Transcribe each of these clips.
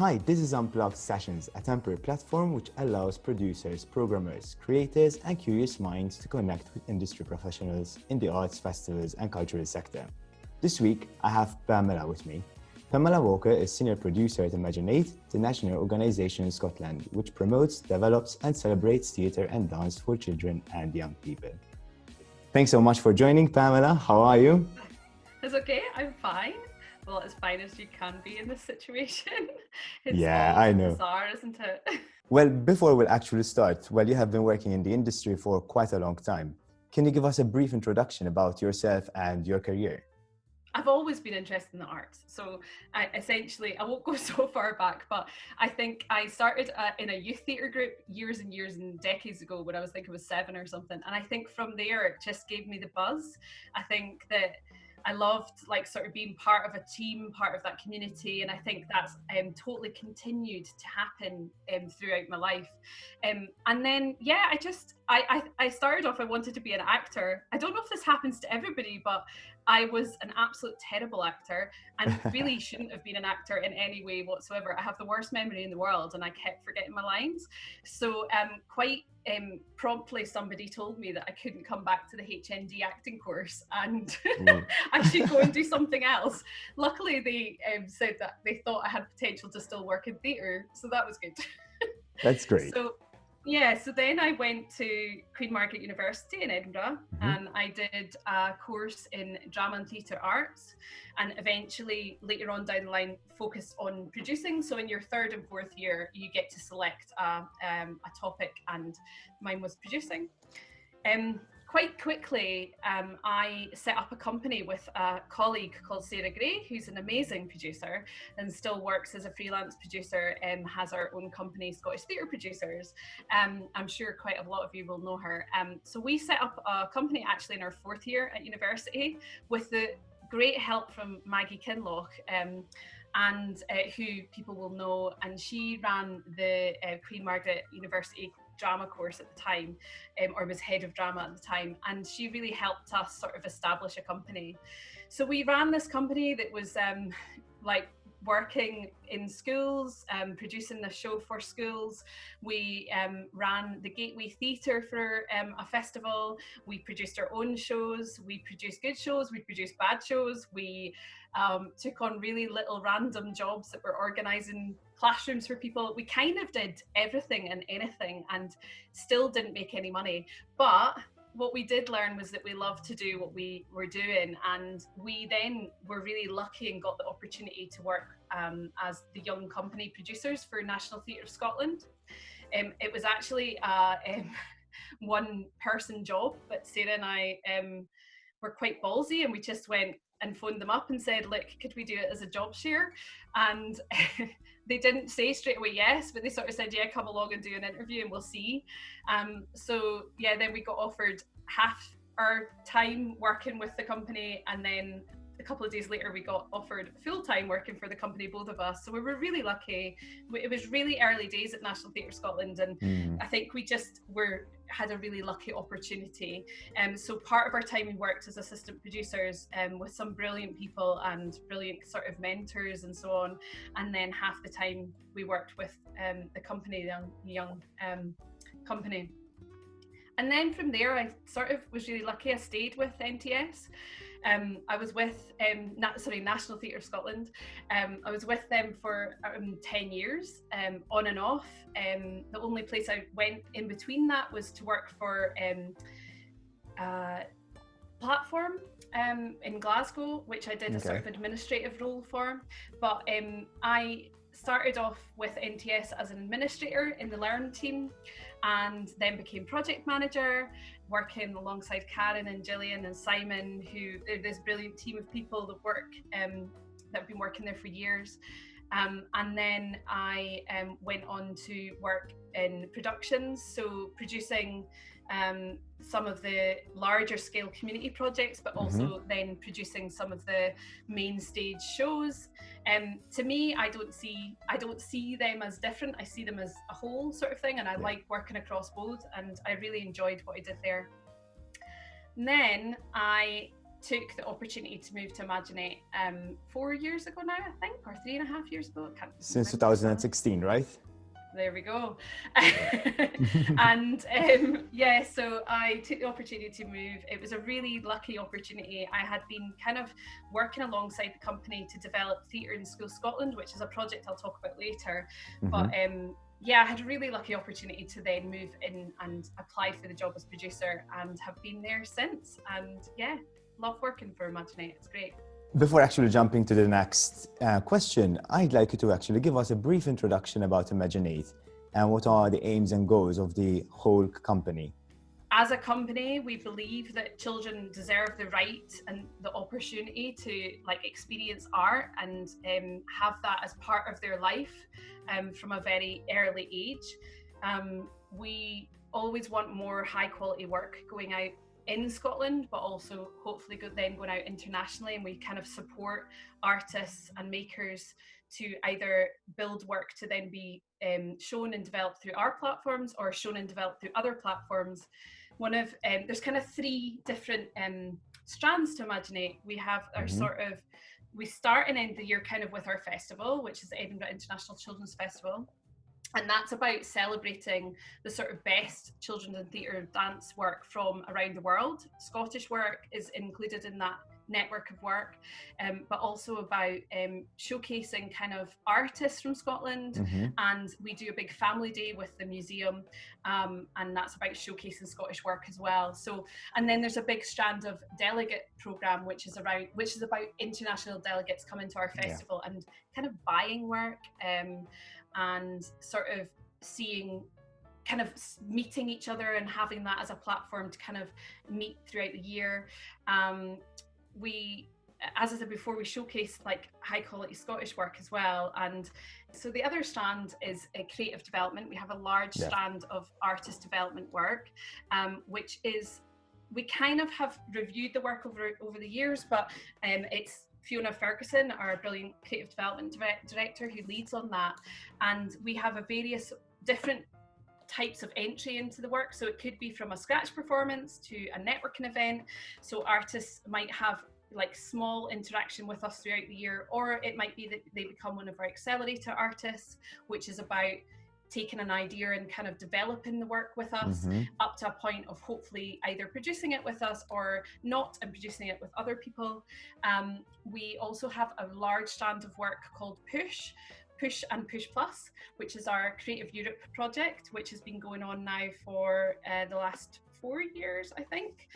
Hi, this is Unplugged Sessions, a temporary platform which allows producers, programmers, creators, and curious minds to connect with industry professionals in the arts, festivals, and cultural sector. This week, I have Pamela with me. Pamela Walker is senior producer at Imaginate, the national organisation in Scotland, which promotes, develops, and celebrates theatre and dance for children and young people. Thanks so much for joining, Pamela. How are you? It's okay, I'm fine. Well, as fine as you can be in this situation. It's Yeah, all I know. bizarre, isn't it? Well, before we'll actually start, you have been working in the industry for quite a long time. Can you give us a brief introduction about yourself and your career? I've always been interested in the arts. So I won't go so far back, but I think I started in a youth theatre group years and years and decades ago when I was 7 or something. And I think from there, it just gave me the buzz. I think that I loved sort of being part of a team, part of that community, and I think that's totally continued to happen throughout my life. And then I started off. I wanted to be an actor. I don't know if this happens to everybody, but I was an absolute terrible actor and really shouldn't have been an actor in any way whatsoever. I have the worst memory in the world, and I kept forgetting my lines. So quite promptly somebody told me that I couldn't come back to the HND acting course and I should go and do something else. Luckily they said that they thought I had potential to still work in theatre, so that was good. That's great. So then I went to Queen Margaret University in Edinburgh, and I did a course in drama and theatre arts, and eventually later on down the line focused on producing. So in your third and fourth year you get to select a topic, and mine was producing. Quite quickly, I set up a company with a colleague called Sarah Gray, who's an amazing producer and still works as a freelance producer and has our own company, Scottish Theatre Producers. I'm sure quite a lot of you will know her. So we set up a company actually in our fourth year at university with the great help from Maggie Kinloch, and who people will know, and she ran the Queen Margaret University drama course at the time, or was head of drama at the time, and she really helped us sort of establish a company. So we ran this company that was working in schools, producing the show for schools. We ran the Gateway Theatre for a festival. We produced our own shows. We produced good shows. We produced bad shows. We took on really little random jobs that were organising classrooms for people. We kind of did everything and anything and still didn't make any money. But what we did learn was that we loved to do what we were doing, and we then were really lucky and got the opportunity to work as the young company producers for National Theatre of Scotland. It was actually a one person job, but Sarah and I were quite ballsy, and we just went and phoned them up and said, look, could we do it as a job share? And they didn't say straight away yes, but they sort of said, yeah, come along and do an interview and we'll see. Then we got offered half our time working with the company, and then a couple of days later we got offered full-time working for the company, both of us. So we were really lucky. It was really early days at National Theatre Scotland, and I think we just had a really lucky opportunity. So part of our time we worked as assistant producers with some brilliant people and brilliant sort of mentors and so on, and then half the time we worked with the company, the young company. And then from there, I sort of was really lucky. I stayed with NTS. I was with National Theatre of Scotland. I was with them for 10 years, on and off. The only place I went in between that was to work for Platform in Glasgow, which I did a sort of administrative role for. But I started off with NTS as an administrator in the Learn team, and then became project manager, working alongside Karen and Gillian and Simon, who they're this brilliant team of people that work that have been working there for years. And then I went on to work in productions, so producing some of the larger scale community projects, but also then producing some of the main stage shows. To me, I don't see them as different. I see them as a whole sort of thing, and I like working across both, and I really enjoyed what I did there. And then I took the opportunity to move to Imaginate 4 years ago now, I think, or 3.5 years ago. I can't Since remember. 2016, right? There we go. And yeah, so I took the opportunity to move. It was a really lucky opportunity. I had been kind of working alongside the company to develop Theatre in School Scotland, which is a project I'll talk about later. But yeah, I had a really lucky opportunity to then move in and apply for the job as producer, and have been there since. And yeah, love working for Imaginate. It's great. Before actually jumping to the next question, I'd like you to actually give us a brief introduction about Imaginate and what are the aims and goals of the whole company. As a company, we believe that children deserve the right and the opportunity to experience art and have that as part of their life from a very early age. We always want more high quality work going out in Scotland, but also hopefully then going out internationally, and we kind of support artists and makers to either build work to then be shown and developed through our platforms or shown and developed through other platforms. There's kind of three different strands to Imaginate. We have our we start and end the year kind of with our festival, which is the Edinburgh International Children's Festival. And that's about celebrating the sort of best children's and theatre dance work from around the world. Scottish work is included in that network of work, but also about showcasing kind of artists from Scotland. And we do a big family day with the museum, and that's about showcasing Scottish work as well. So, and then there's a big strand of delegate programme, which is about international delegates coming to our festival and kind of buying work. And sort of meeting each other and having that as a platform to kind of meet throughout the year. We, as I said before, we showcase high quality Scottish work as well. And so the other strand is creative development. We have a large strand of artist development work, which is, we kind of have reviewed the work over the years, but it's Fiona Ferguson, our brilliant creative development director, who leads on that. And we have a various different types of entry into the work. So it could be from a scratch performance to a networking event. So artists might have small interaction with us throughout the year, or it might be that they become one of our accelerator artists, which is about taking an idea and kind of developing the work with us up to a point of hopefully either producing it with us or not, and producing it with other people. We also have a large strand of work called Push and Push Plus, which is our Creative Europe project, which has been going on now for the last 4 years, I think.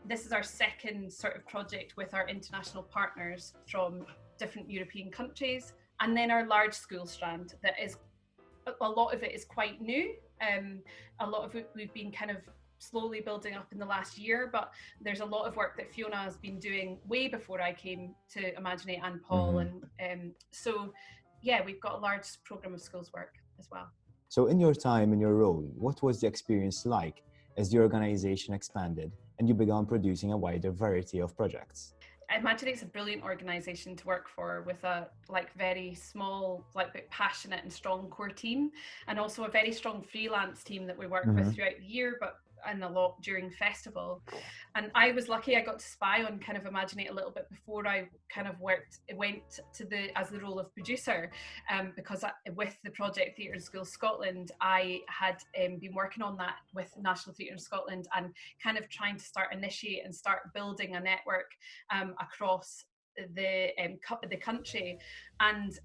This is our second sort of project with our international partners from different European countries. And then our large school strand, that is, a lot of it is quite new. A lot of it we've been kind of slowly building up in the last year, but there's a lot of work that Fiona has been doing way before I came to Imaginate, and Paul. And so yeah, we've got a large programme of schools work as well. So in your time, in your role, what was the experience like as the organisation expanded and you began producing a wider variety of projects? Imaginate's a brilliant organisation to work for, with a very small, but passionate and strong core team, and also a very strong freelance team that we work with throughout the year, and a lot during festival. And I was lucky, I got to spy on kind of Imaginate a little bit before I kind of went to as the role of producer, because with the project Theatre in School Scotland, I had been working on that with National Theatre in Scotland, and kind of trying to initiate and start building a network across the country. And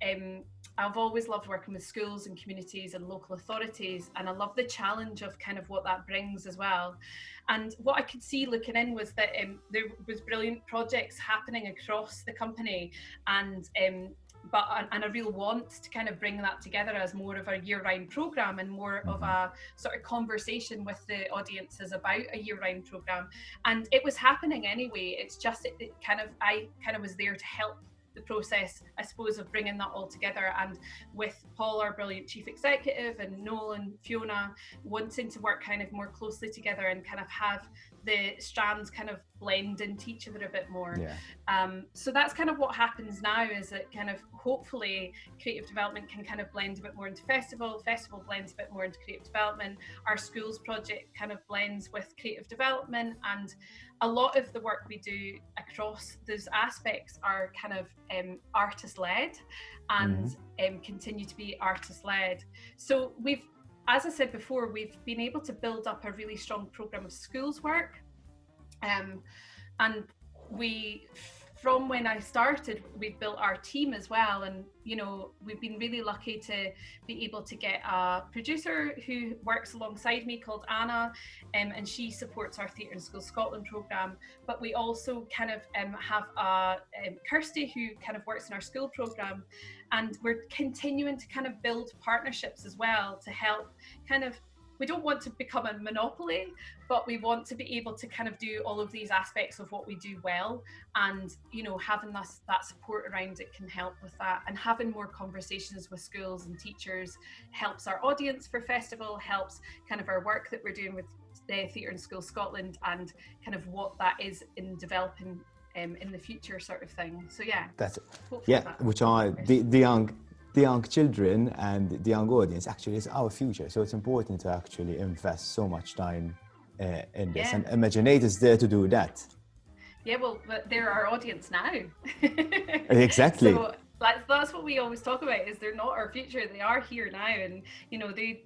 I've always loved working with schools and communities and local authorities, and I love the challenge of kind of what that brings as well. And what I could see looking in was that there was brilliant projects happening across the company, and a real want to kind of bring that together as more of a year-round programme, and more of a sort of conversation with the audiences about a year-round programme. And it was happening anyway. It's just I kind of was there to help the process, I suppose, of bringing that all together. And with Paul, our brilliant chief executive, and Noel and Fiona wanting to work kind of more closely together and kind of have the strands kind of blend into each other a bit more. Yeah. So that's kind of what happens now, is that kind of hopefully creative development can kind of blend a bit more into festival blends a bit more into creative development, our schools project kind of blends with creative development, and a lot of the work we do across those aspects are kind of artist-led and continue to be artist-led. So we've, as I said before, we've been able to build up a really strong programme of schools work. And we, from when I started, we've built our team as well. And, you know, we've been really lucky to be able to get a producer who works alongside me called Anna, and she supports our Theatre in School Scotland programme. But we also kind of have Kirsty, who kind of works in our school programme. And we're continuing to kind of build partnerships as well to help kind of, we don't want to become a monopoly, but we want to be able to kind of do all of these aspects of what we do well. And, you know, having that support around it can help with that. And having more conversations with schools and teachers helps our audience for festival, helps kind of our work that we're doing with the Theatre in School Scotland, and kind of what that is in developing in the future sort of thing. So yeah, that's which are the young children and the young audience actually is our future. So it's important to actually invest so much time in this, and Imaginate is there to do that. Yeah, well, but they're our audience now. Exactly. So that's what we always talk about, is they're not our future, they are here now, and you know, they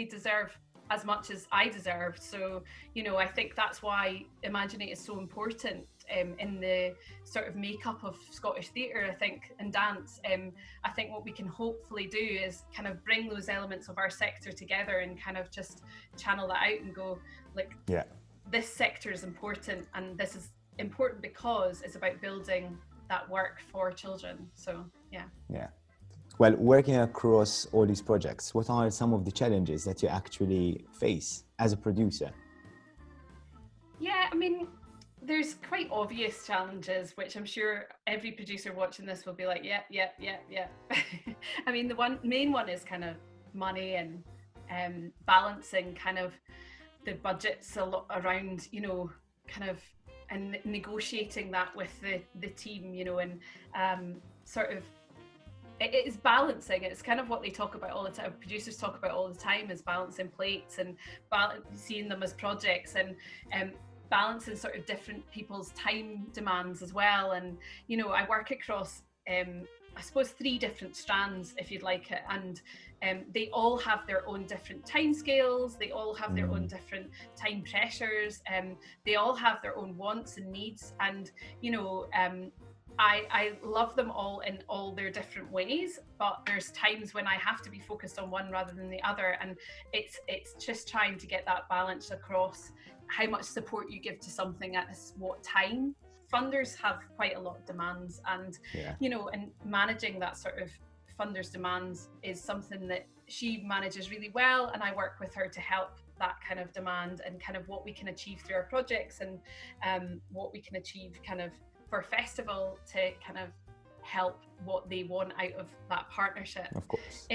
deserve as much as I deserve. So, you know, I think that's why Imaginate is so important in the sort of makeup of Scottish theatre, I think, and dance. I think what we can hopefully do is kind of bring those elements of our sector together and kind of just channel that out and go, like, this sector is important, and this is important because it's about building that work for children. So, yeah. Well, working across all these projects, what are some of the challenges that you actually face as a producer? Yeah, I mean, there's quite obvious challenges, which I'm sure every producer watching this will be like, yeah. I mean, the main one is kind of money and balancing kind of the budgets a lot around, you know, kind of, and negotiating that with the team, you know, and sort of, it is balancing. It's kind of what they talk about all the time, producers talk about all the time, is balancing plates and seeing them as projects, and balancing sort of different people's time demands as well. And, you know, I work across, I suppose, 3 different strands, if you'd like it, and they all have their own different time scales, they all have their own different time pressures, they all have their own wants and needs, and, you know, I love them all in all their different ways, but there's times when I have to be focused on one rather than the other, and it's just trying to get that balance across how much support you give to something at what time. Funders have quite a lot of demands, and you know, and managing that sort of funders' demands is something that she manages really well, and I work with her to help that kind of demand and kind of what we can achieve through our projects, and what we can achieve kind of for festival to kind of help what they want out of that partnership. Of course.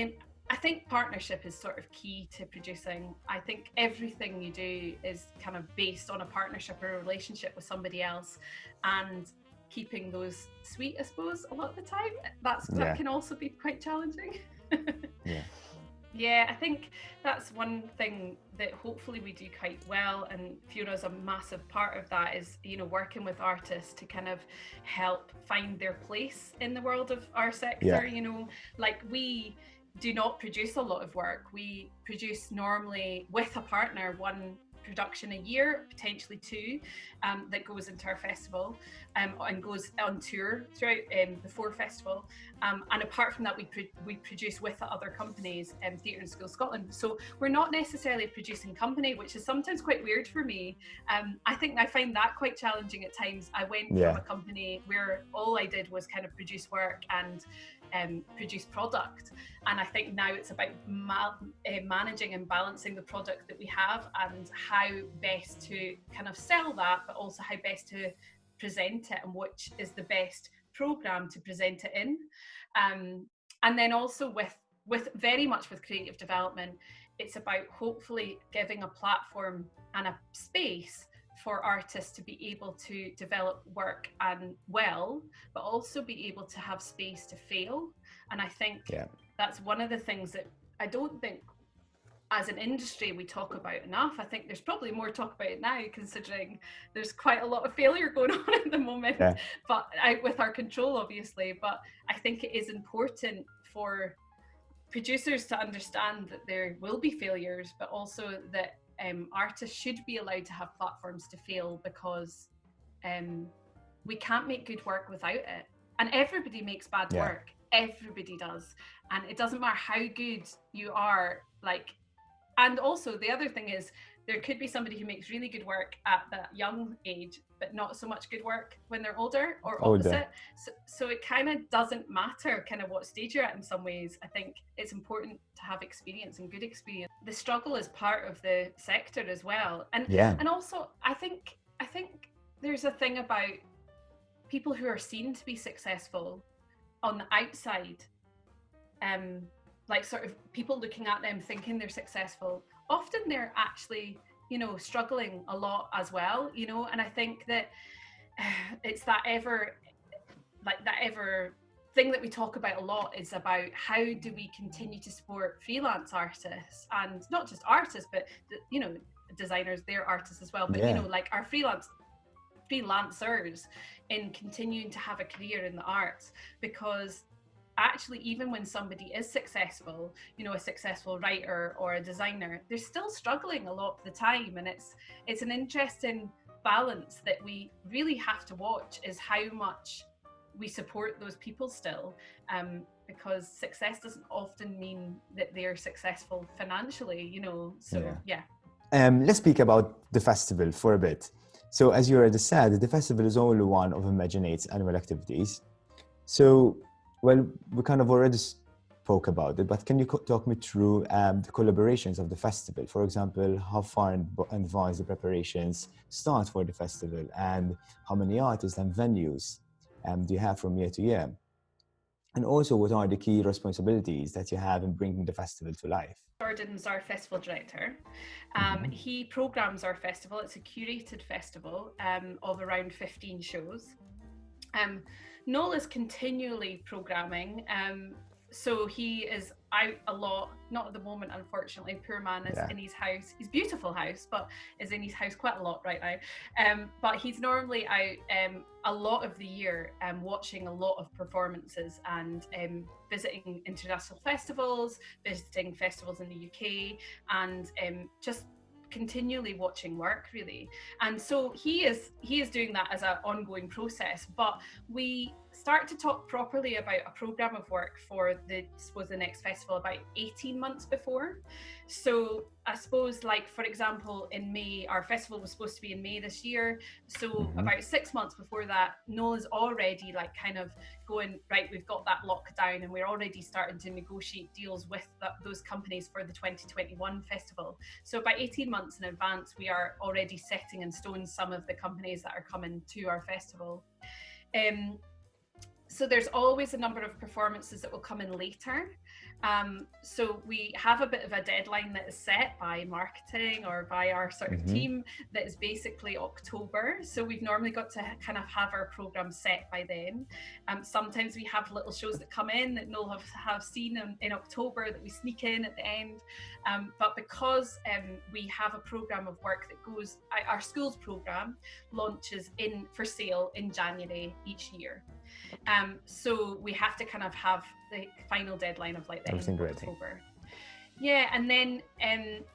I think partnership is sort of key to producing. I think everything you do is kind of based on a partnership or a relationship with somebody else, and keeping those sweet, I suppose, a lot of the time. That can also be quite challenging. Yeah, I think that's one thing that hopefully we do quite well, and Fiona's a massive part of that, is, you know, working with artists to kind of help find their place in the world of our sector. You know, like, we do not produce a lot of work. We produce normally with a partner 1 production a year, potentially 2, that goes into our festival, and goes on tour throughout before festival. And apart from that, we produce with other companies, Theatre in School Scotland. So we're not necessarily a producing company, which is sometimes quite weird for me. I think I find that quite challenging at times. I went from a company where all I did was kind of produce work and produce product, and I think now it's about managing and balancing the product that we have, and how best to kind of sell that, but also how best to present it, and which is the best program to present it in. And then also with very much with creative development, it's about hopefully giving a platform and a space for artists to be able to develop work and well, but also be able to have space to fail. And I think that's one of the things that I don't think as an industry we talk about enough. I think there's probably more talk about it now, considering there's quite a lot of failure going on at the moment, but with our control, obviously. But I think it is important for producers to understand that there will be failures, but also that artists should be allowed to have platforms to fail, because we can't make good work without it. And everybody makes bad work. Everybody does. And it doesn't matter how good you are, like. And also the other thing is, there could be somebody who makes really good work at that young age, but not so much good work when they're older, or opposite. So it kind of doesn't matter kind of what stage you're at in some ways. I think it's important to have experience and good experience. The struggle is part of the sector as well. And also I think there's a thing about people who are seen to be successful on the outside, like sort of people looking at them thinking they're successful. Often they're actually, you know, struggling a lot as well, you know. And I think that it's that ever thing that we talk about a lot is about how do we continue to support freelance artists, and not just artists, but you know, designers, they're artists as well, but you know, like our freelancers in continuing to have a career in the arts. Because actually, even when somebody is successful, you know, a successful writer or a designer, they're still struggling a lot of the time. And it's an interesting balance that we really have to watch, is how much we support those people still, because success doesn't often mean that they're successful financially, you know. So let's speak about the festival for a bit. So as you already said, the festival is only one of Imaginate's annual activities. So, well, we kind of already spoke about it, but can you talk me through the collaborations of the festival? For example, how far in advance the preparations start for the festival, and how many artists and venues do you have from year to year? And also, what are the key responsibilities that you have in bringing the festival to life? Jordan's our festival director. He programs our festival. It's a curated festival of around 15 shows. Noel is continually programming, so he is out a lot, not at the moment unfortunately. Poor man is in his house, his beautiful house, but is in his house quite a lot right now. But he's normally out a lot of the year watching a lot of performances and visiting international festivals, visiting festivals in the UK, and just continually watching work, really. And so he is doing that as an ongoing process. But we start to talk properly about a program of work for the next festival about 18 months before. So I suppose, like, for example, in May, our festival was supposed to be in May this year. So about 6 months before that, Noel is already like kind of going, right, we've got that lockdown, and we're already starting to negotiate deals with those companies for the 2021 festival. So about 18 months in advance, we are already setting in stone some of the companies that are coming to our festival. So there's always a number of performances that will come in later. So we have a bit of a deadline that is set by marketing or by our sort of team that is basically October. So we've normally got to kind of have our program set by then. Sometimes we have little shows that come in that Noel have seen in October that we sneak in at the end. But because we have a program of work that goes, our school's program launches for sale in January each year. So we have to kind of have the final deadline of like the end of October. Yeah, and then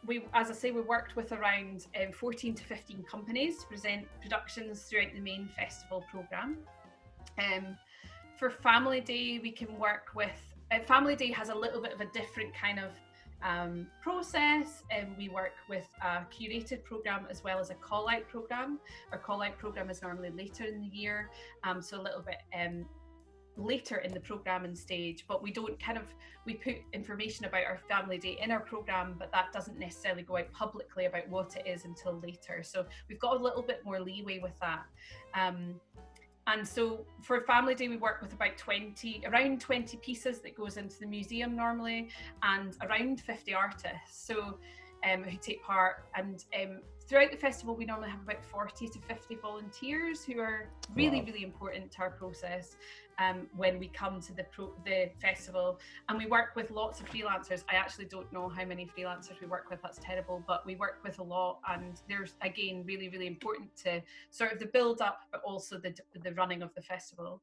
we, as I say, we worked with around 14 to 15 companies to present productions throughout the main festival program. For Family Day, we can work with, Family Day has a little bit of a different kind of process, and we work with a curated program as well as a call-out program. Our call-out program is normally later in the year, so a little bit later in the programming stage, but we don't we put information about our Family Day in our program, but that doesn't necessarily go out publicly about what it is until later. So we've got a little bit more leeway with that. And so for Family Day, we work with around 20 pieces that goes into the museum normally, and around 50 artists who take part. And throughout the festival, we normally have about 40 to 50 volunteers who are really, Wow. really important to our process when we come to the festival. And we work with lots of freelancers. I actually don't know how many freelancers we work with, that's terrible, but we work with a lot. And there's, again, really, really important to sort of the build up, but also the running of the festival.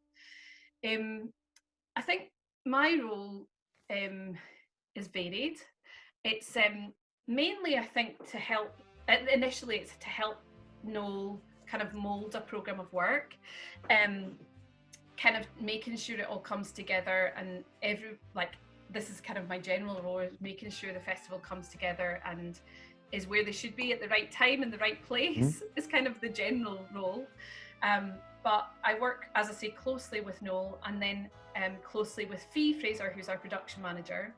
I think my role is varied. It's mainly, I think, to help. Initially, it's to help Noel kind of mold a program of work, kind of making sure it all comes together, and this is kind of my general role, is making sure the festival comes together and is where they should be at the right time in the right place. Is kind of the general role. But I work, as I say, closely with Noel, and then closely with Fee Fraser, who's our production manager.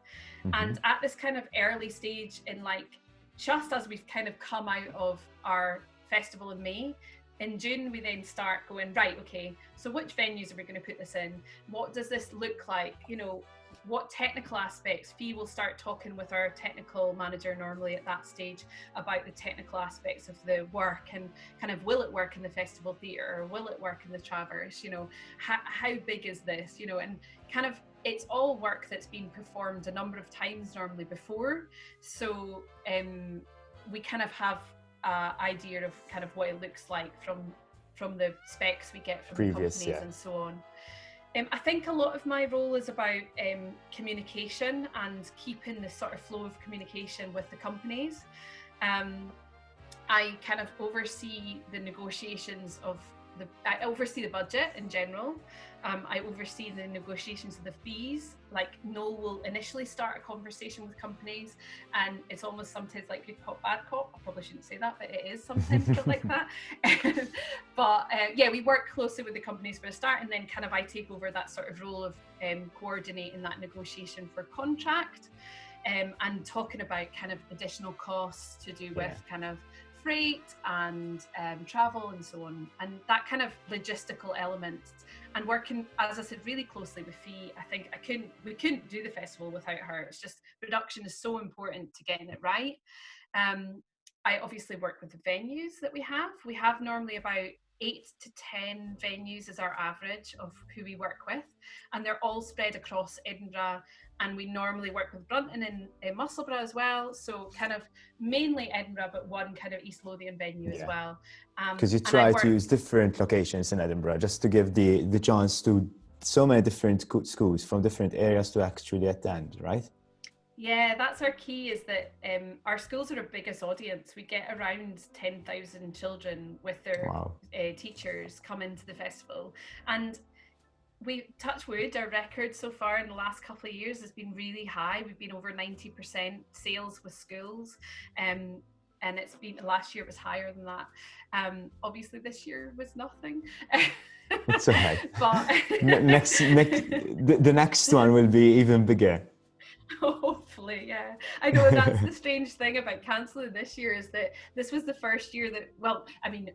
And at this kind of early stage in, like, just as we've kind of come out of our festival in May, in June we then start going, right, okay, so which venues are we going to put this in? What does this look like? You know, what technical aspects? Fee will start talking with our technical manager normally at that stage about the technical aspects of the work, and kind of, will it work in the festival theatre, or will it work in the Traverse? You know, how big is this? You know, and kind of, it's all work that's been performed a number of times normally before. So we kind of have an idea of kind of what it looks like from the specs we get from the companies and so on. I think a lot of my role is about communication and keeping the sort of flow of communication with the companies. I kind of oversee the negotiations of I oversee the budget in general. I oversee the negotiations of the fees. Like, Noel will initially start a conversation with companies, and it's almost sometimes like good cop, bad cop. I probably shouldn't say that, but it is sometimes a bit like that. But yeah, we work closely with the companies for a start, and then kind of I take over that sort of role of coordinating that negotiation for contract, and talking about kind of additional costs to do with kind of freight and travel and so on, and that kind of logistical element. And working, as I said, really closely with Fee. I think we couldn't do the festival without her. It's just, production is so important to getting it right. I obviously work with the venues that we have. We have normally about 8 to 10 venues is our average of who we work with, and they're all spread across Edinburgh. And we normally work with Brunton and Musselburgh as well. So kind of mainly Edinburgh, but one kind of East Lothian venue as well. Because you try to use different locations in Edinburgh just to give the chance to so many different schools from different areas to actually attend, right? Yeah, that's our key, is that our schools are our biggest audience. We get around 10,000 children with their teachers come into the festival. And we, touch wood, our record so far in the last couple of years has been really high. We've been over 90% sales with schools, and it's been, last year was higher than that. Obviously this year was nothing. It's all right. But the next one will be even bigger. Hopefully, yeah. I know that's the strange thing about cancelling this year, is that this was the first year that, well, I mean,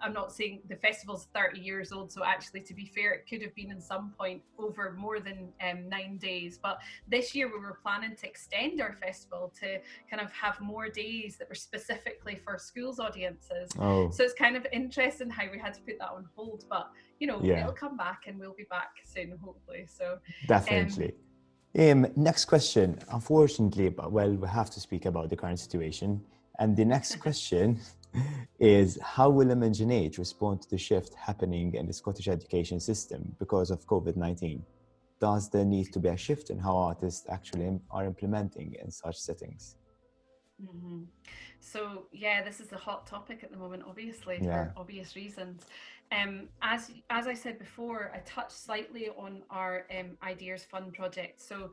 I'm not saying the festival's 30 years old, so actually, to be fair, it could have been in some point over more than 9 days. But this year we were planning to extend our festival to kind of have more days that were specifically for schools audiences. So it's kind of interesting how we had to put that on hold, but you know, it'll come back and we'll be back soon, hopefully. So definitely. Next question. Unfortunately, well, we have to speak about the current situation. And the next question is, how will Imaginate respond to the shift happening in the Scottish education system because of COVID-19? Does there need to be a shift in how artists actually are implementing in such settings? Mm-hmm. So yeah, this is the hot topic at the moment, obviously, for obvious reasons. As I said before, I touched slightly on our Ideas Fund project. So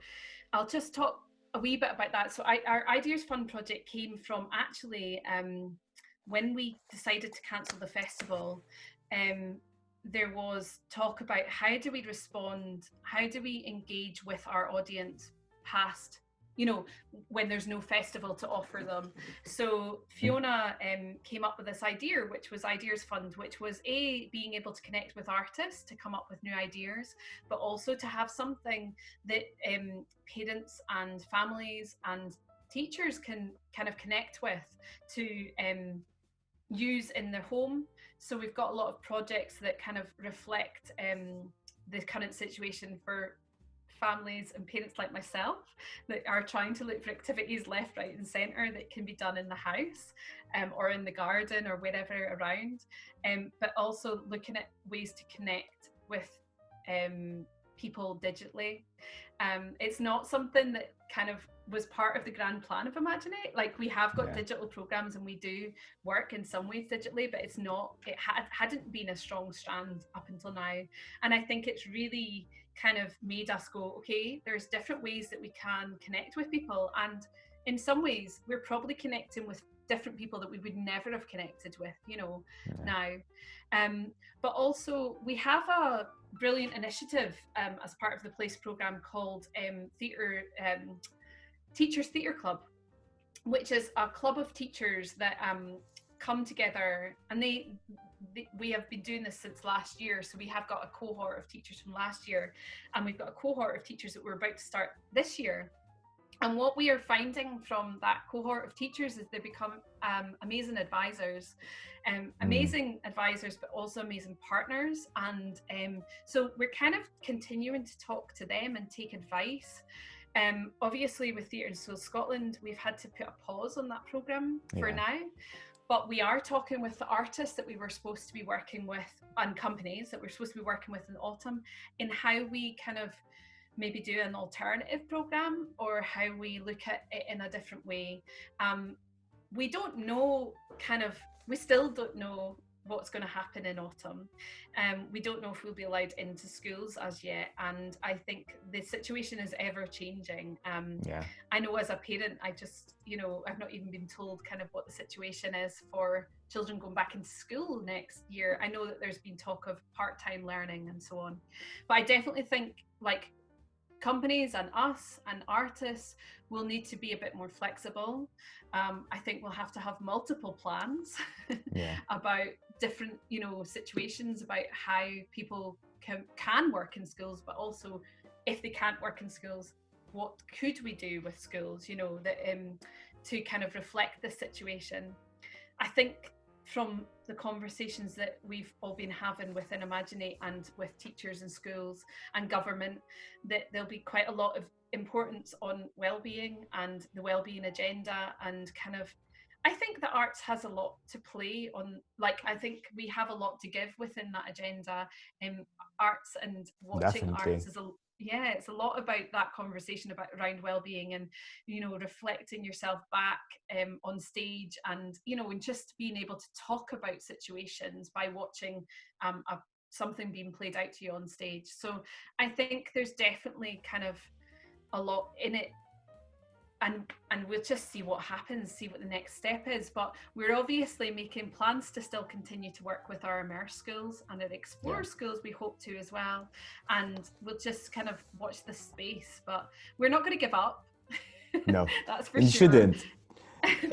I'll just talk a wee bit about that. So our Ideas Fund project came from actually when we decided to cancel the festival. There was talk about how do we respond, how do we engage with our audience past, you know, when there's no festival to offer them. So Fiona came up with this idea, which was Ideas Fund, which was being able to connect with artists to come up with new ideas, but also to have something that parents and families and teachers can kind of connect with to use in their home. So we've got a lot of projects that kind of reflect the current situation for families and parents like myself that are trying to look for activities left, right and centre that can be done in the house or in the garden or wherever around, but also looking at ways to connect with people digitally. It's not something that kind of was part of the grand plan of Imaginate. Like, we have got digital programs and we do work in some ways digitally, but it's not, it hadn't been a strong strand up until now. And I think it's really kind of made us go, okay, there's different ways that we can connect with people. And in some ways, we're probably connecting with different people that we would never have connected with, you know, now. But also, we have a brilliant initiative as part of the Place programme called Teachers Theatre Club, which is a club of teachers that come together, and we have been doing this since last year. So we have got a cohort of teachers from last year, and we've got a cohort of teachers that we're about to start this year. And what we are finding from that cohort of teachers is they become amazing advisors, but also amazing partners. And so we're kind of continuing to talk to them and take advice. Obviously, with Theatre in Schools Scotland, we've had to put a pause on that programme for now. But we are talking with the artists that we were supposed to be working with and companies that we're supposed to be working with in the autumn in how we kind of maybe do an alternative programme or how we look at it in a different way. We don't know we still don't know what's going to happen in autumn. We don't know if we'll be allowed into schools as yet. And I think the situation is ever changing. I know as a parent, I've not even been told kind of what the situation is for children going back into school next year. I know that there's been talk of part-time learning and so on. But I definitely think, like, companies and us and artists will need to be a bit more flexible. I think we'll have to have multiple plans about different, situations about how people can work in schools, but also if they can't work in schools, what could we do with schools, that to kind of reflect the situation. I think from the conversations that we've all been having within Imaginate and with teachers in schools and government, that there'll be quite a lot of importance on well-being and the well-being agenda, and kind of, I think the arts has a lot to play on, like, I think we have a lot to give within that agenda. Arts and watching arts is it's a lot about that conversation around well-being and, reflecting yourself back on stage, and, and just being able to talk about situations by watching something being played out to you on stage. So I think there's definitely kind of a lot in it, and we'll just see what happens, see what the next step is. But we're obviously making plans to still continue to work with our Immerse schools and our Explore schools, we hope to as well. And we'll just kind of watch this space, but we're not going to give up. No, that's for you sure. Shouldn't.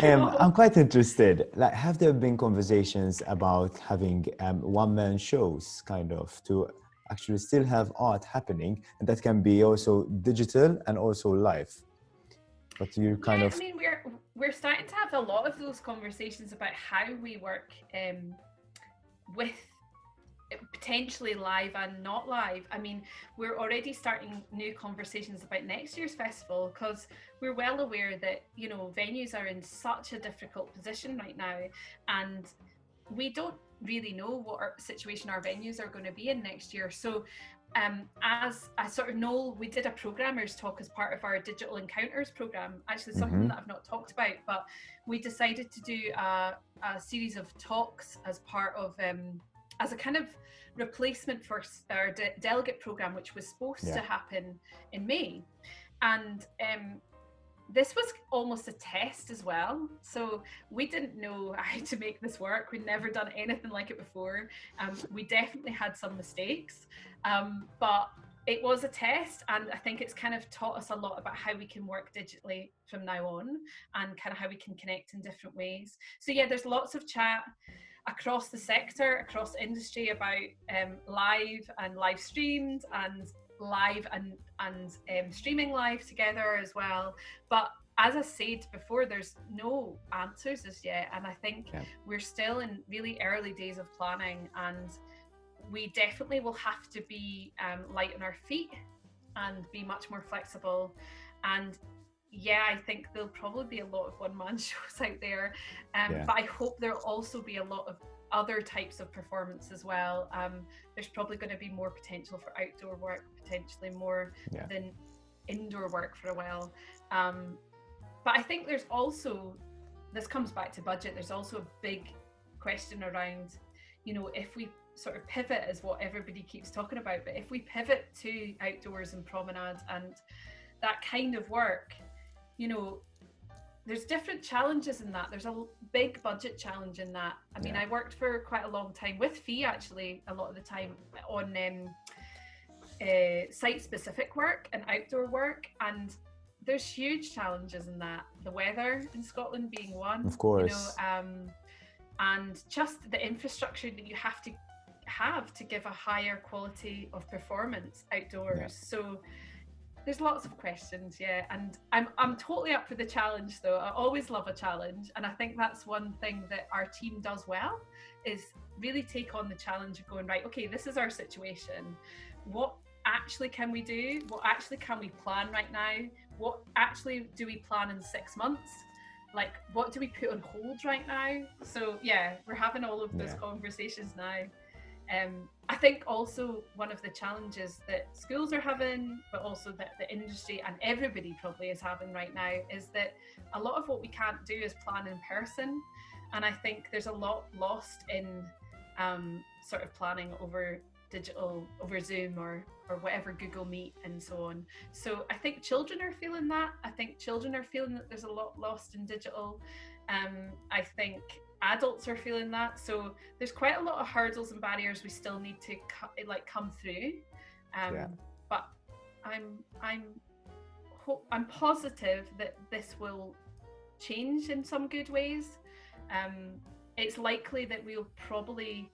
No. I'm quite interested. Like, have there been conversations about having one-man shows, kind of, to actually still have art happening, and that can be also digital and also live? But you kind of... I mean, we're starting to have a lot of those conversations about how we work with potentially live and not live. I mean, we're already starting new conversations about next year's festival, because we're well aware that, venues are in such a difficult position right now, and we don't really know what situation our venues are going to be in next year. So as I sort of know, we did a programmers talk as part of our digital encounters program, actually something that I've not talked about, but we decided to do a series of talks as part of as a kind of replacement for our delegate program, which was supposed to happen in May. And this was almost a test as well. So we didn't know how to make this work. We'd never done anything like it before. We definitely had some mistakes, but it was a test. And I think it's kind of taught us a lot about how we can work digitally from now on, and kind of how we can connect in different ways. So yeah, there's lots of chat across the sector, across industry, about live and live streamed, and live and streaming live together as well. But as I said before, there's no answers as yet. And I think we're still in really early days of planning, and we definitely will have to be light on our feet and be much more flexible. And yeah, I think there'll probably be a lot of one-man shows out there, but I hope there'll also be a lot of other types of performance as well. There's probably going to be more potential for outdoor work, potentially more than indoor work for a while. But I think there's also, this comes back to budget, there's also a big question around, you know, if we sort of pivot, is what everybody keeps talking about, but if we pivot to outdoors and promenade and that kind of work, you know, there's different challenges in that. There's a big budget challenge in that. I mean, I worked for quite a long time with FEE, actually, a lot of the time on site-specific work and outdoor work, and there's huge challenges in that. The weather in Scotland being one, of course, you know, and just the infrastructure that you have to give a higher quality of performance outdoors. So there's lots of questions, and I'm totally up for the challenge though. I always love a challenge, and I think that's one thing that our team does well, is really take on the challenge of going, right, okay, this is our situation. What actually can we do? What actually can we plan right now? What actually do we plan in 6 months? Like, what do we put on hold right now? So yeah, we're having all of those conversations now. I think also one of the challenges that schools are having, but also that the industry and everybody probably is having right now, is that a lot of what we can't do is plan in person. And I think there's a lot lost in sort of planning over digital, over Zoom or whatever, Google Meet and so on. So I think children are feeling that. I think children are feeling that there's a lot lost in digital. I think adults are feeling that. So there's quite a lot of hurdles and barriers we still need to come through. But I'm positive that this will change in some good ways. It's likely that we'll probably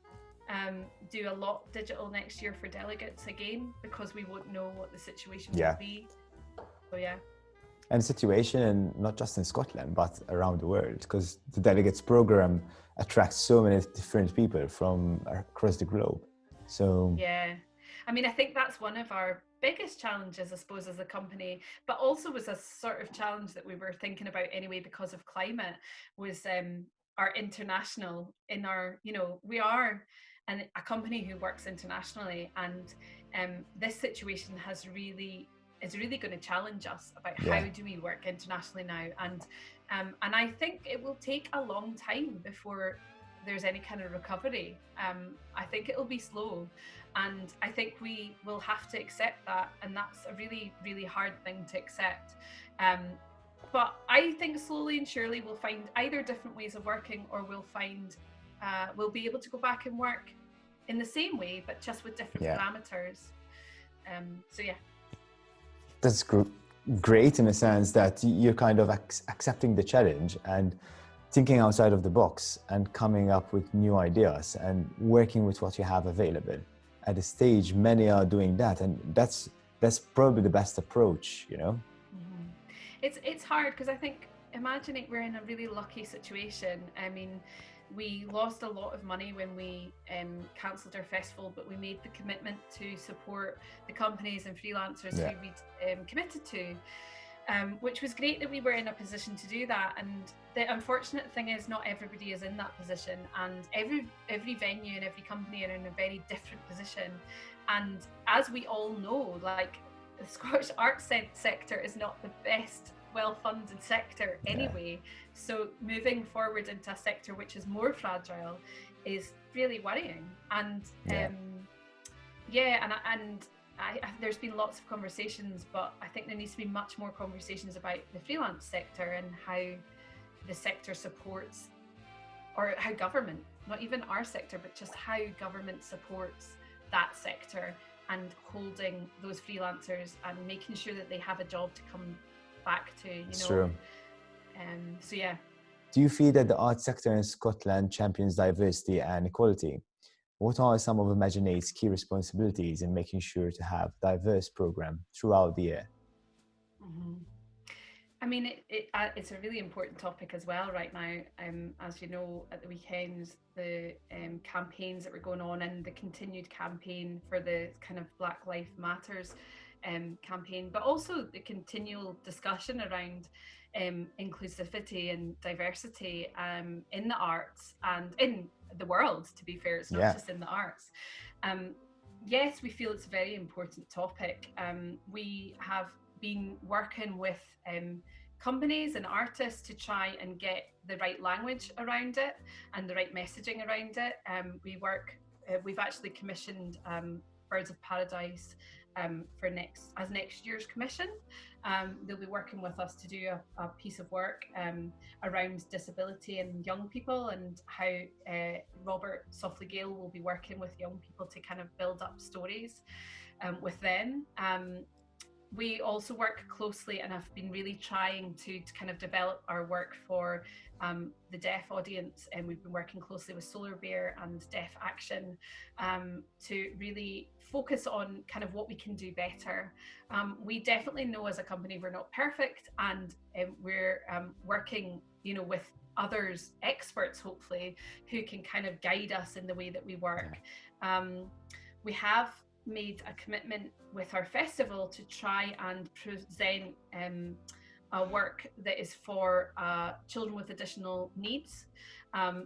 do a lot digital next year for delegates again, because we won't know what the situation will be. So and situation not just in Scotland but around the world, because the delegates program attracts so many different people from across the globe. So I mean, I think that's one of our biggest challenges, I suppose, as a company, but also was a sort of challenge that we were thinking about anyway because of climate, was our international, in our, you know, we are a company who works internationally, and this situation is really going to challenge us about how do we work internationally now, and I think it will take a long time before there's any kind of recovery. I think it'll be slow, and I think we will have to accept that, and that's a really, really hard thing to accept. But I think slowly and surely we'll find either different ways of working, or we'll be able to go back and work in the same way, but just with different parameters. So that's great in a sense that you're kind of accepting the challenge and thinking outside of the box and coming up with new ideas and working with what you have available. At this stage, many are doing that, and that's probably the best approach, you know. It's hard, because I think, Imaginate, we're in a really lucky situation. I mean, we lost a lot of money when we cancelled our festival, but we made the commitment to support the companies and freelancers who we'd committed to, which was great that we were in a position to do that. And the unfortunate thing is, not everybody is in that position, and every venue and every company are in a very different position. And as we all know, like, the Scottish arts sector is not the best well-funded sector anyway. So moving forward into a sector which is more fragile is really worrying. And there's been lots of conversations, but I think there needs to be much more conversations about the freelance sector and how the sector supports, or how government, not even our sector, but just how government supports that sector and holding those freelancers and making sure that they have a job to come back to, you know. True. So do you feel that the arts sector in Scotland champions diversity and equality? What are some of Imaginate's key responsibilities in making sure to have diverse program throughout the year? I mean, it's a really important topic as well right now. As you know, at the weekends, the campaigns that were going on and the continued campaign for the kind of Black Lives Matters campaign, but also the continual discussion around inclusivity and diversity in the arts and in the world. To be fair, it's not just in the arts. Yes, we feel it's a very important topic. We have been working with companies and artists to try and get the right language around it and the right messaging around it. We've actually commissioned Birds of Paradise for next year's commission. They'll be working with us to do a piece of work around disability and young people, and how Robert Softly Gale will be working with young people to kind of build up stories with them. We also work closely and have been really trying to kind of develop our work for the deaf audience, and we've been working closely with Solar Bear and Deaf Action to really focus on kind of what we can do better. We definitely know as a company we're not perfect, and we're working, with others, experts hopefully, who can kind of guide us in the way that we work. We have made a commitment with our festival to try and present a work that is for children with additional needs.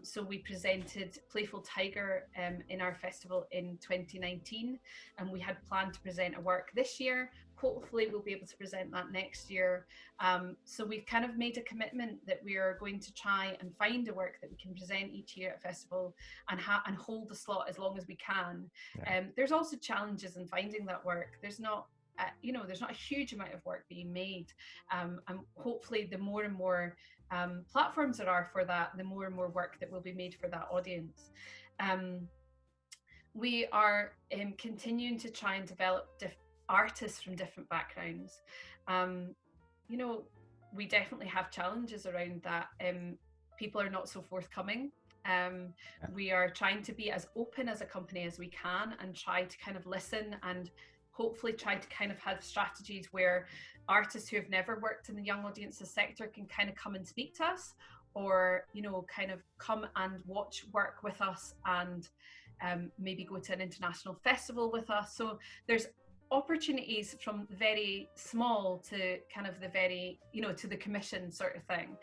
So we presented Playful Tiger in our festival in 2019, and we had planned to present a work this year. Hopefully we'll be able to present that next year. So we've kind of made a commitment that we are going to try and find a work that we can present each year at festival and hold the slot as long as we can. There's also challenges in finding that work. There's not a huge amount of work being made, and hopefully the more and more platforms there are for that, the more and more work that will be made for that audience. We are continuing to try and develop artists from different backgrounds. We definitely have challenges around that. People are not so forthcoming. We are trying to be as open as a company as we can and try to kind of listen and hopefully try to kind of have strategies where artists who have never worked in the young audiences sector can kind of come and speak to us, or kind of come and watch work with us and maybe go to an international festival with us. So there's opportunities from very small to kind of the very, to the commission sort of thing.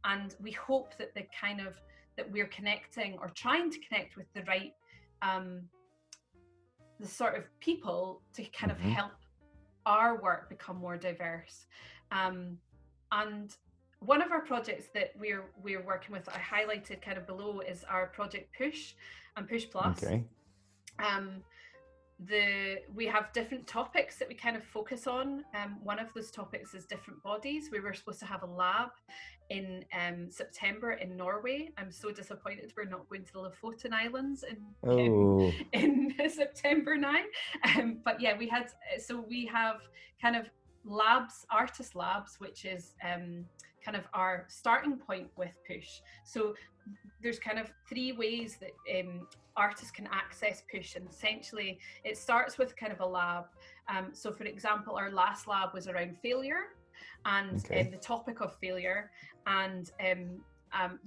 And we hope that that we're connecting or trying to connect with the right the sort of people to kind of help our work become more diverse. And one of our projects that we're working with, I highlighted kind of below, is our project Push and Push Plus. Okay. We have different topics that we kind of focus on. One of those topics is different bodies. We were supposed to have a lab in September in Norway. I'm so disappointed we're not going to the Lofoten Islands in September now. But yeah, we have kind of labs, artist labs, which is kind of our starting point with Push. So there's kind of 3 ways that artists can access Push, and essentially it starts with kind of a lab. So for example, our last lab was around failure and the topic of failure, and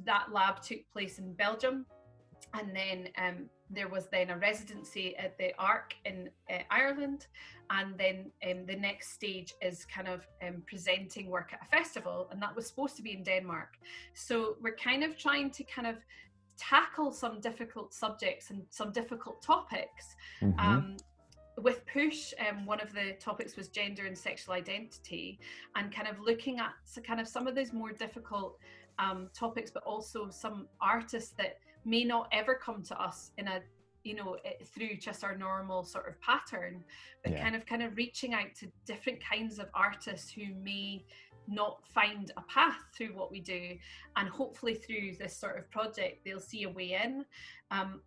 that lab took place in Belgium, and then there was then a residency at the Arc in Ireland, and then the next stage is kind of presenting work at a festival, and that was supposed to be in Denmark. So we're kind of trying to kind of tackle some difficult subjects and some difficult topics. With Push, one of the topics was gender and sexual identity, and kind of looking at some of those more difficult topics, but also some artists that may not ever come to us in a through just our normal sort of pattern, but kind of reaching out to different kinds of artists who may not find a path through what we do, and hopefully through this sort of project they'll see a way in,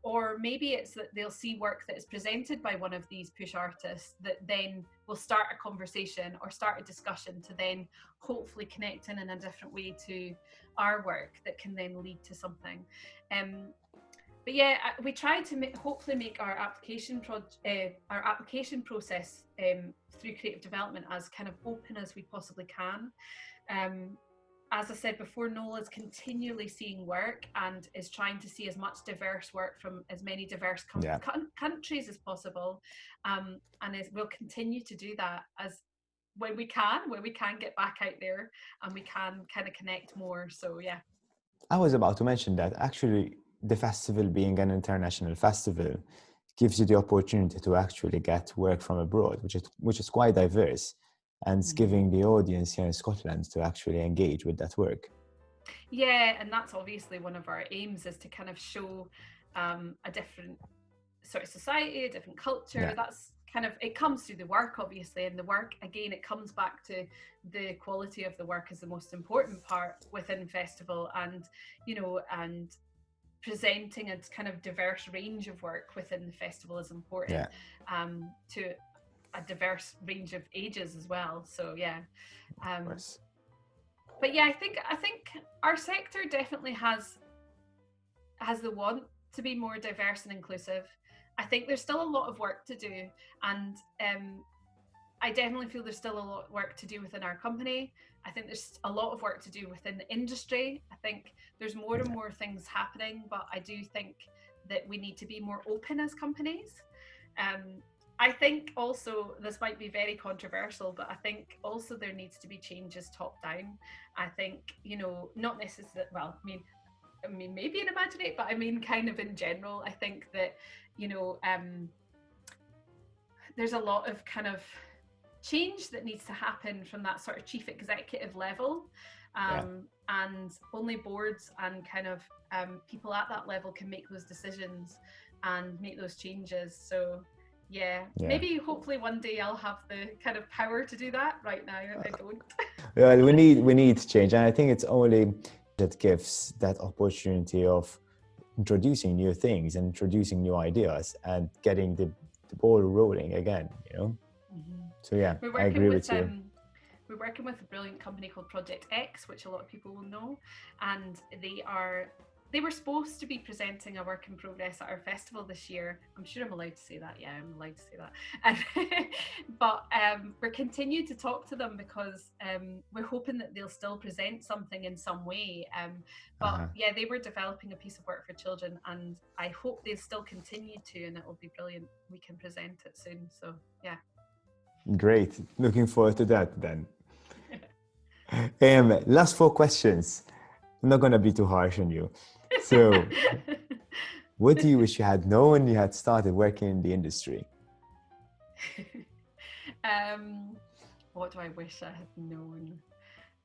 or maybe it's that they'll see work that is presented by one of these Push artists that then will start a conversation or start a discussion to then hopefully connect in a different way to our work that can then lead to something. But yeah, we try to hopefully make our application process through creative development as kind of open as we possibly can. as I said before, Nola is continually seeing work and is trying to see as much diverse work from as many diverse countries as possible, and will continue to do that as when we can get back out there and we can kind of connect more. So yeah. I was about to mention that actually the festival being an international festival gives you the opportunity to actually get work from abroad, which is quite diverse, and it's giving the audience here in Scotland to actually engage with that work. Yeah, and that's obviously one of our aims, is to kind of show a different sort of society, a different culture. Yeah. That's kind of, it comes through the work, obviously, and the work, again, it comes back to the quality of the work is the most important part within festival, and and presenting a kind of diverse range of work within the festival is important, to a diverse range of ages as well. So yeah. But yeah, I think our sector definitely has the want to be more diverse and inclusive. I think there's still a lot of work to do, and I definitely feel there's still a lot of work to do within our company. I think there's a lot of work to do within the industry. I think there's more and more things happening, but I do think that we need to be more open as companies. I think also, this might be very controversial, but I think also there needs to be changes top down. I think, not necessarily, well, I mean, maybe in Imaginate, but I mean, kind of in general, I think that, there's a lot of kind of change that needs to happen from that sort of chief executive level. And only boards and kind of people at that level can make those decisions and make those changes. So yeah, maybe hopefully one day I'll have the kind of power to do that. Right now I don't. Well, we need change, and I think it's only that gives that opportunity of introducing new things and introducing new ideas and getting the ball rolling again, So yeah, I agree with you. We're working with a brilliant company called Project X, which a lot of people will know, and they were supposed to be presenting a work in progress at our festival this year. I'm sure I'm allowed to say that. Yeah, I'm allowed to say that. But we're continuing to talk to them because we're hoping that they'll still present something in some way. But yeah, they were developing a piece of work for children, and I hope they'll still continue to, and it will be brilliant. We can present it soon. So yeah. Great. Looking forward to that then. Last 4 questions. I'm not going to be too harsh on you. So, what do you wish you had known when you had started working in the industry? What do I wish I had known?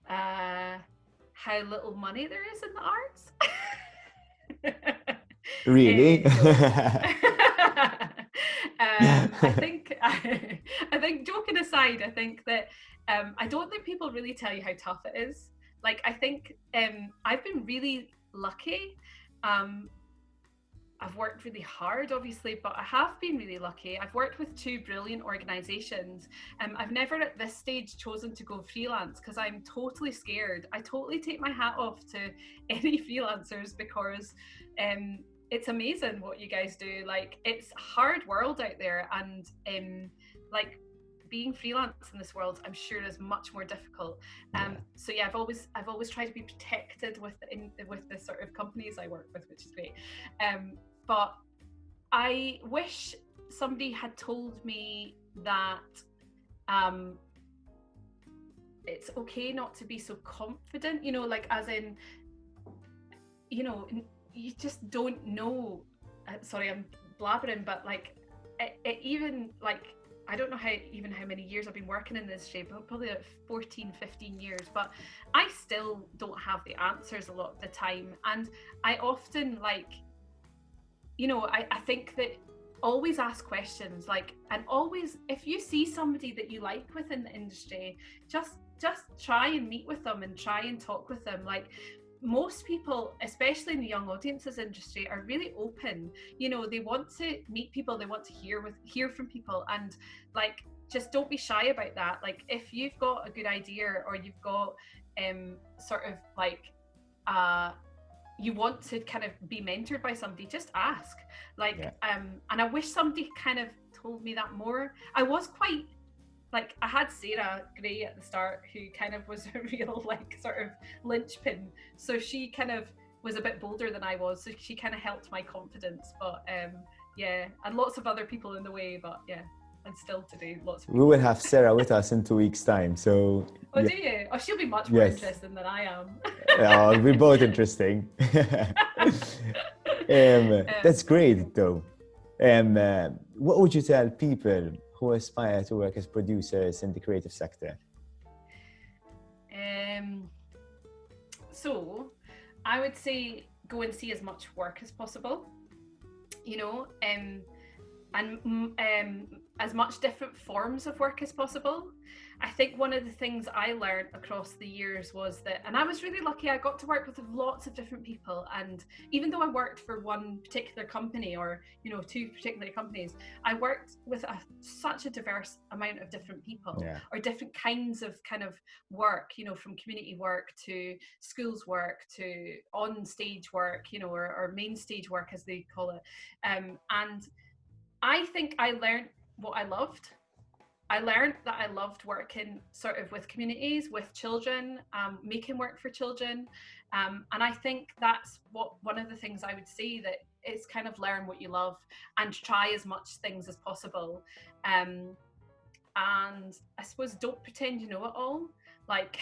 How little money there is in the arts. Really? I think joking aside, I think that I don't think people really tell you how tough it is. Like, I think I've been really lucky. I've worked really hard, obviously, but I have been really lucky. I've worked with 2 brilliant organisations. I've never at this stage chosen to go freelance because I'm totally scared. I totally take my hat off to any freelancers because it's amazing what you guys do. Like, it's a hard world out there, and like being freelance in this world, I'm sure, is much more difficult. So yeah, I've always tried to be protected with the sort of companies I work with, which is great. But I wish somebody had told me that it's okay not to be so confident, like, as in, you just don't know. Sorry, I'm blabbering, but like, it even, like, I don't know how many years I've been working in this shape, probably like 14, 15 years, but I still don't have the answers a lot of the time. And I often, like, I think that always ask questions, like, and always, if you see somebody that you like within the industry, just try and meet with them and try and talk with them. Like, most people, especially in the young audiences industry, are really open. They want to meet people, they want to hear from people, and like, just don't be shy about that. Like, if you've got a good idea, or you've got sort of like you want to kind of be mentored by somebody, just ask. Like, and I wish somebody kind of told me that more. I was quite like I had Sarah Gray at the start, who kind of was a real like sort of linchpin. So she kind of was a bit bolder than I was, so she kind of helped my confidence. But yeah, and lots of other people in the way. But yeah, and still today, lots of people. We will have Sarah with us in 2 weeks' time. So oh, do you? Oh, she'll be much more interesting than I am. we're both interesting. That's great, though. What would you tell people who aspire to work as producers in the creative sector? So I would say go and see as much work as possible, you know, and as much different forms of work as possible. I think one of the things I learned across the years was that, and I was really lucky, I got to work with lots of different people. And even though I worked for one particular company, or, you know, two particular companies, I worked with such a diverse amount of different people, or different kinds of kind of work, you know, from community work to schools work to on stage work, you know, or main stage work as they call it. And I think I learned what I loved. I learned that I loved working sort of with communities, with children, making work for children. And I think that's one of the things I would say, that it's kind of learn what you love and try as much things as possible. And I suppose don't pretend you know it all. Like,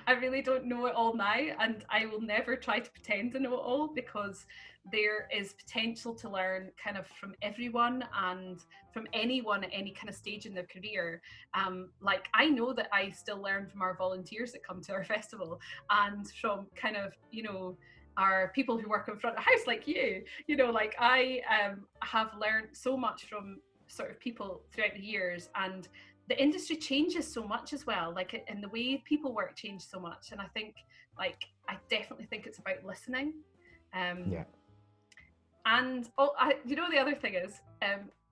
I really don't know it all now, and I will never try to pretend to know it all, because there is potential to learn kind of from everyone and from anyone at any kind of stage in their career. Like, I know that I still learn from our volunteers that come to our festival, and from kind of, you know, our people who work in front of house like you know, like I have learned so much from sort of people throughout the years, and the industry changes so much as well, like, and the way people work change so much. And I think, like, I definitely think it's about listening. And you know, the other thing is,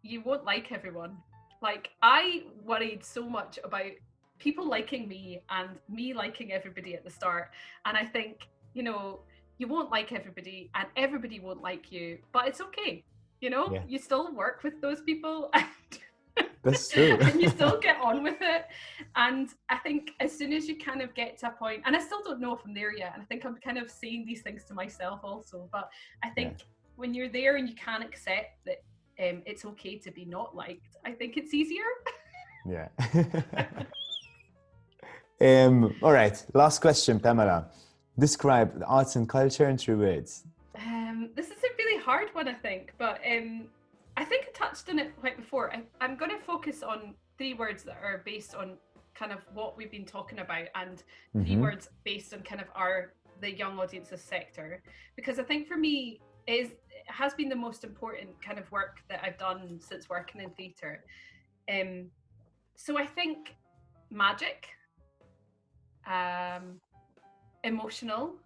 you won't like everyone. Like, I worried so much about people liking me and me liking everybody at the start. And I think, you know, you won't like everybody and everybody won't like you, but it's okay. You know, you still work with those people. That's true. And you still get on with it. And I think as soon as you kind of get to a point, and I still don't know if I'm there yet, and I think I'm kind of saying these things to myself also, but I think when you're there and you can accept that it's okay to be not liked, I think it's easier. Yeah. All right, last question, Pamela. Describe the arts and culture in 3 words. This is a really hard one, I think, but I think I touched on it right before. I'm going to focus on 3 words that are based on kind of what we've been talking about, and 3 words based on kind of the young audiences sector, because I think for me it has been the most important kind of work that I've done since working in theatre. So I think magic, emotional,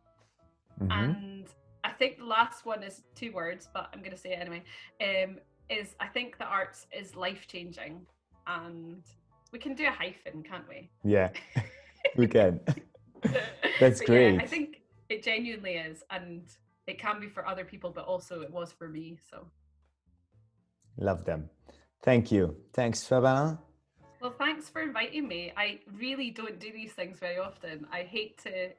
and I think the last one is 2 words, but I'm going to say it anyway. Is I think the arts is life-changing, and we can do a hyphen, can't we? Yeah, we can. That's great. Yeah, I think it genuinely is, and it can be for other people, but also it was for me. So love them. Thank you. Thanks, Pamela. Well, thanks for inviting me. I really don't do these things very often. I hate to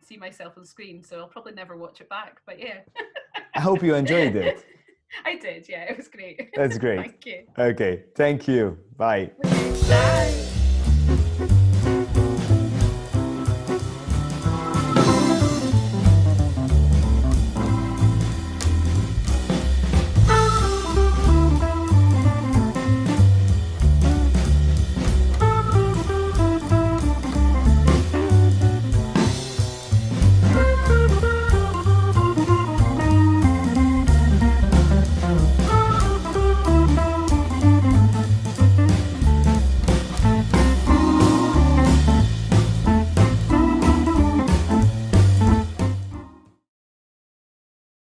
see myself on screen, so I'll probably never watch it back, but yeah. I hope you enjoyed it. I did, yeah, it was great. That's great. Thank you. Okay, thank you. Bye. Bye.